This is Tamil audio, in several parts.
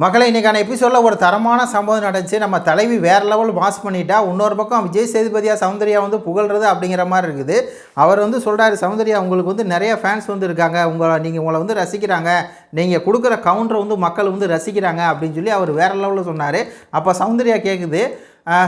மக்களை இன்றைக்கான எபிசோடில் ஒரு தரமான சம்பவம் நடந்துச்சு. நம்ம தலைவி வேறு லெவல் மாஸ் பண்ணிட்டா. இன்னொரு பக்கம் விஜய் சேதுபதியா சௌந்தர்யா வந்து புகழ்றது அப்படிங்கிற மாதிரி இருக்குது. அவர் வந்து சொல்கிறாரு, சௌந்தர்யா உங்களுக்கு வந்து நிறைய ஃபேன்ஸ் வந்து இருக்காங்க, உங்களை வந்து ரசிக்கிறாங்க, நீங்கள் கொடுக்குற கவுண்டரை வந்து மக்கள் வந்து ரசிக்கிறாங்க அப்படின்னு சொல்லி அவர் வேறு லெவலில் சொன்னார். அப்போ சௌந்தர்யா கேட்குது,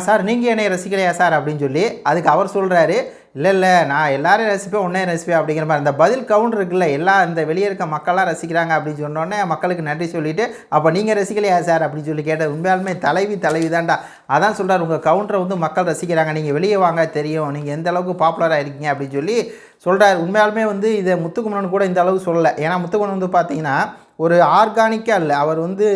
சார் நீங்கள் என்னை ரசிக்கலையா சார் அப்படின்னு சொல்லி. அதுக்கு அவர் சொல்கிறாரு, இல்லை நான் எல்லோரும் ரசிப்பேன், உன்னே ரசிப்பேன் அப்படிங்கிற மாதிரி. இந்த பதில் கவுண்டர் இருக்குல்ல, இந்த வெளியே இருக்க மக்கள்லாம் ரசிக்கிறாங்க அப்படின்னு சொன்னோடனே மக்களுக்கு நன்றி சொல்லிவிட்டு, அப்போ நீங்கள் ரசிக்கலையா சார் அப்படின்னு சொல்லி கேட்டால், உண்மையாலுமே தலைவி தான்டா. அதான் சொல்கிறார், உங்கள் கவுண்டரை வந்து மக்கள் ரசிக்கிறாங்க, நீங்கள் வெளியே வாங்க தெரியும், நீங்கள் எந்த அளவுக்கு பாப்புலராக இருக்கீங்க அப்படின்னு சொல்லி சொல்கிறார். உண்மையாலுமே வந்து இதை முத்துக்குமரன் கூட இந்த அளவுக்கு சொல்லலை. ஏன்னா முத்துக்குமரன் வந்து பார்த்தீங்கன்னா ஒரு ஆர்கானிக்காக இல்லை, அவர் வந்து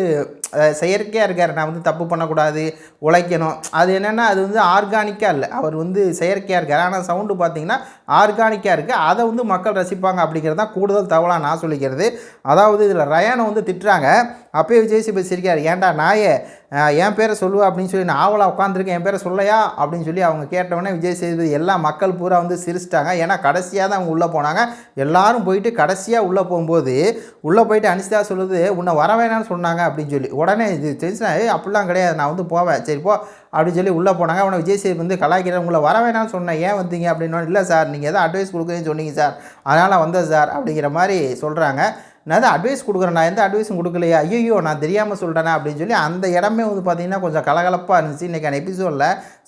செயற்கையாக இருக்கார். நான் வந்து தப்பு பண்ணக்கூடாது, உழைக்கணும், அது என்னென்னா அது வந்து ஆர்கானிக்காக இல்லை, அவர் வந்து செயற்கையாக இருக்கார். ஆனால் சவுண்டு பார்த்திங்கன்னா ஆர்கானிக்காக இருக்குது, அதை வந்து மக்கள் ரசிப்பாங்க அப்படிங்கிறது தான் கூடுதல் தகவலாக நான் சொல்லிக்கிறது. அதாவது இதில் ரயானை வந்து திட்டுறாங்க. அப்போயே விஜய் சேதுபதி சிரிக்கார், ஏன்டா நாயே என் பேரை சொல்லுவா அப்படின்னு சொல்லி நான் ஆவலாக உட்காந்துருக்கேன், என் பேரை சொல்லையா அப்படின்னு சொல்லி அவங்க கேட்டவுடனே விஜய் சேதுபதி எல்லா மக்கள் பூரா வந்து சிரிச்சிட்டாங்க. ஏன்னா கடைசியாக தான் அவங்க உள்ளே போனாங்க. எல்லோரும் போயிட்டு கடைசியாக உள்ளே போகும்போது உள்ளே போயிட்டு அனிஷிதா சொல்லுது, உன்னை வர வேணான்னு சொன்னாங்க அப்படின்னு சொல்லி. உடனே இது தெரிஞ்சுனா அப்படிலாம் கிடையாது, நான் வந்து போவேன், சரி போ அப்படின்னு சொல்லி உள்ளே போனாங்க. அவனை விஜய் சேதுபதி வந்து கலாய்க்கிறேன், உங்களை வர வேணான்னு சொன்னேன், ஏன் வந்தீங்க அப்படின்னு. இல்லை சார் நீங்கள் எதாவது அட்வைஸ் கொடுக்குறேன்னு சொன்னீங்க சார், அதனால் வந்தேன் சார் அப்படிங்கிற மாதிரி சொல்கிறாங்க. நான் தான் அட்வைஸ் கொடுக்குறேன், நான் எந்த அட்வைஸும் கொடுக்கலையா, ஐயோ நான் தெரியாமல் சொல்கிறேனே அப்படின்னு சொல்லி அந்த இடமே வந்து பார்த்திங்கன்னா கொஞ்சம் கலகலப்பாக இருந்துச்சு. இன்றைக்கான எபிசோடில்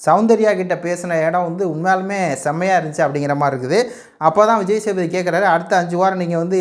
சௌந்தர்யா கிட்ட பேசின இடம் வந்து உண்மையாலுமே செம்மையாக இருந்துச்சு அப்படிங்கிற மாதிரி இருக்குது. அப்போ தான் விஜய் சேதுபதி கேட்குறாரு, அடுத்த 5 வாரம் நீங்கள் வந்து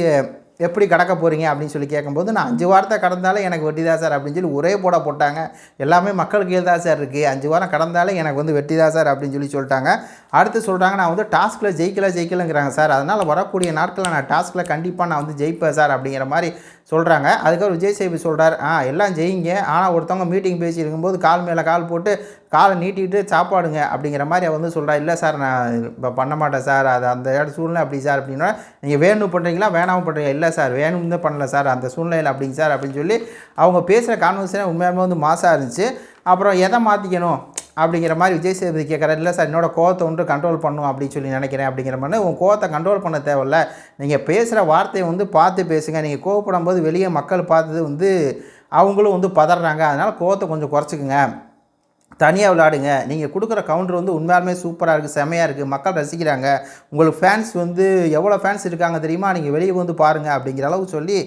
எப்படி கடக்க போகிறீங்க அப்படின்னு சொல்லி கேட்கும்போது, நான் 5 வாரத்தை கடந்தாலே எனக்கு வெட்டி தான் சார் அப்படின்னு சொல்லி ஒரே போட்டாங்க. எல்லாமே மக்களுக்கு தான் சார் இருக்குது, 5 வாரம் கடந்தாலே எனக்கு வந்து வெட்டி தான் சார் அப்படின்னு சொல்லி சொல்லிட்டாங்க. அடுத்து சொல்கிறாங்க, நான் வந்து டாஸ்கில் ஜெயிக்கலைங்கிறாங்க சார், அதனால் வரக்கூடிய நாட்களில் நான் டாஸ்கில் கண்டிப்பாக நான் வந்து ஜெயிப்பேன் சார் அப்படிங்கிற மாதிரி சொல்கிறாங்க. அதுக்கப்புறம் விஜய் சேதுபதி சொல்கிறார், எல்லாம் ஜெயிங்க, ஆனால் ஒருத்தவங்க மீட்டிங் பேசி இருக்கும்போது கால் மேலே கால் போட்டு காலை நீட்டிட்டு சாப்பாடுங்க அப்படிங்கிற மாதிரி அவர் வந்து சொல்கிறார். இல்லை சார் நான் இப்போ பண்ண மாட்டேன் சார், அது அந்த சூழ்நிலை அப்படி சார் அப்படின்னா, நீங்கள் வேணும் பண்ணுறீங்களா வேணாமல் பண்ணுறீங்க, இல்லை சார் வேணும்னு தான் பண்ணல சார், அந்த சூழ்நிலையில் அப்படிங்க சார் அப்படின்னு சொல்லி அவங்க பேசுகிற கான்வர்சேஷன் உண்மையாலுமே வந்து மாசாக இருந்துச்சு. அப்புறம் எதை மாற்றிக்கணும் அப்படிங்கிற மாதிரி விஜய் சேதுபதி கேட்குறாரு. இல்லை சார் என்னோட கோவத்தை ஒன்று கண்ட்ரோல் பண்ணும் அப்படின்னு சொல்லி நினைக்கிறேன் அப்படிங்கிற மாதிரி. உங்கள் கோவத்தை கண்ட்ரோல் பண்ண தேவையில்ல, நீங்கள் பேசுகிற வார்த்தையை வந்து பார்த்து பேசுங்க, நீங்கள் கோவப்படும் போது வெளியே மக்கள் பார்த்தது வந்து அவங்களும் வந்து பதறாங்க, அதனால் கோவத்தை கொஞ்சம் குறைச்சிக்குங்க, தனியாக விளையாடுங்க, நீங்கள் கொடுக்குற கவுண்டர் வந்து உண்மையாலுமே சூப்பராக இருக்குது, செமையாக இருக்குது, மக்கள் ரசிக்கிறாங்க, உங்களுக்கு ஃபேன்ஸ் வந்து எவ்வளோ ஃபேன்ஸ் இருக்காங்க தெரியுமா, நீங்கள் வெளியே வந்து பாருங்கள் அப்படிங்கிற அளவுக்கு சொல்லி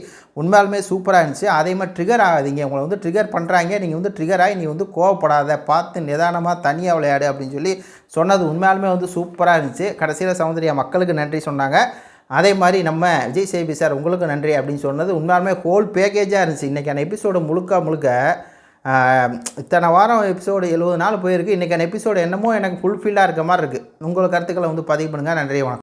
உண்மையாலுமே சூப்பராக இருந்துச்சு. அதே மாதிரி ட்ரிகர் ஆகாதீங்க, உங்களை வந்து ட்ரிகர் பண்ணுறாங்க, நீங்கள் வந்து ட்ரிகர் ஆகி நீ வந்து கோவப்படாத, பார்த்து நிதானமாக தனியாக விளையாடு அப்படின்னு சொல்லி சொன்னது உண்மையாலுமே வந்து சூப்பராக இருந்துச்சு. கடைசியில் சௌந்தர்யா மக்களுக்கு நன்றி சொன்னாங்க. அதே மாதிரி நம்ம விஜய் சேதுபதி சார் உங்களுக்கு நன்றி அப்படின்னு சொன்னது உண்மையாலுமே ஹோல் பேக்கேஜாக இருந்துச்சு. இன்றைக்கான எபிசோடு முழுக்க இத்தனை வாரம் எபிசோடு 70 நாள் போயிருக்கு. இன்றைக்கான எபிசோடு என்னமோ எனக்கு ஃபுல்ஃபில்லாக இருக்க மாதிரி இருக்குது. உங்கள் கருத்துக்களை வந்து பதிவு பண்ணுங்கள். நன்றி, வணக்கம்.